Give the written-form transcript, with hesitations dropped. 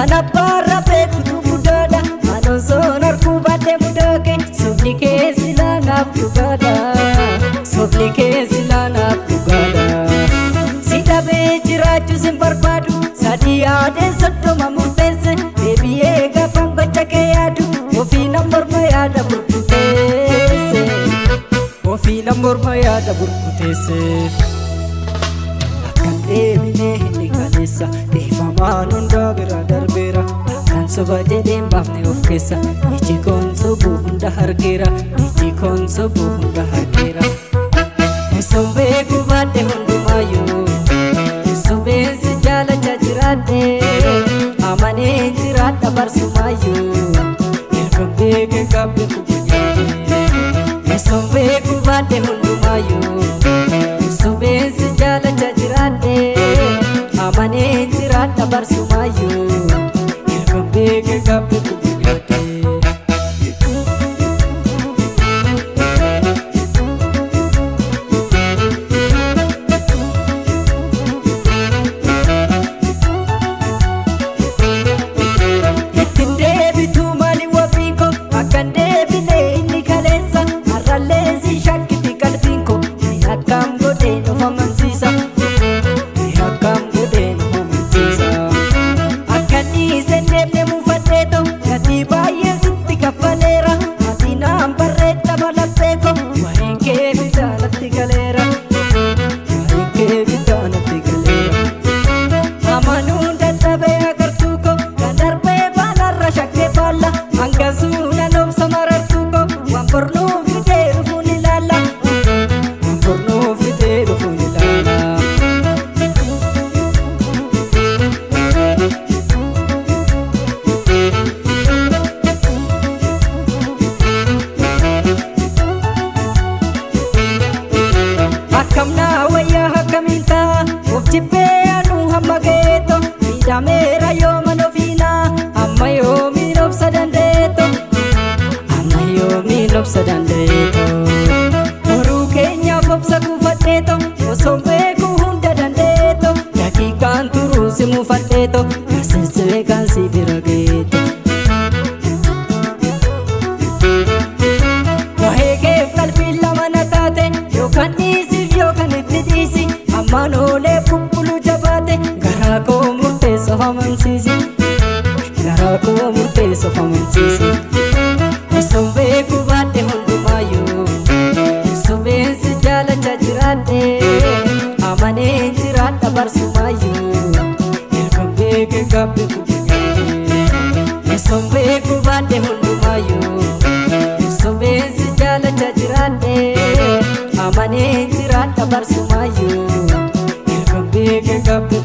Kana bara beekutu budaadha Anon son harkuu baadhee mudake Sobni kee silaa naaf dhugaadha Sobni kee silaa naaf dhugaadha Si dhabee jiraachuu sin barbaadu Sadii yaadeen soddoma murteesse Deebi'ee gaafan gocha kee yaadu Ofiina morma yaada burkuteesse Ofiina morma yaada burkuteesse Akkan deebinee inni kaleessa Deefamaan hundaa bira darbeera Akkan soba jedheen baafne of keessa Iji koon sobuu hunda hargeera Iji koon sobuu hunda hargeera Eson beekuu baadhe hundumaayyuu Sobeen si jaalacha jiraadhe Amanee jiraadha barsumaayyuu Ilkan beeke qabde kubbiyyaate Eson beekuu baadhe hundumaayyuu Sobeen si jaalacha jiraadhe Amanee jiraadha barsumaayyuu Ilkan beeke qabde kubbiyyaate Kamna waya hakaminta Ufchipe anu hamageto Midamera yo manofina Amma yo minobsa dandeto Amma yo minobsa dandeto Uru kenya fobsa kufateto Osombe kuhunda dandeto Dakikan turu simu fateto Kasese kansi birageto Waheke kalbila manatate Yokani Amanolee puppulu jabaate garaa koo murteessa amansiisi garaa koo murteessa amansiisi Eson beekuu baadhe hundumaayyuu Sobeen si jaalacha jiraadhe Amanee jiraadha barsumaayyuu Ilkan beeke qabde kubbiyyaate Eson beekuu baadhe hundumaayyuu Sobeen si jaalacha jiraadhe Amanee jiraadha barsumaayyuu Ilkan beeke qabde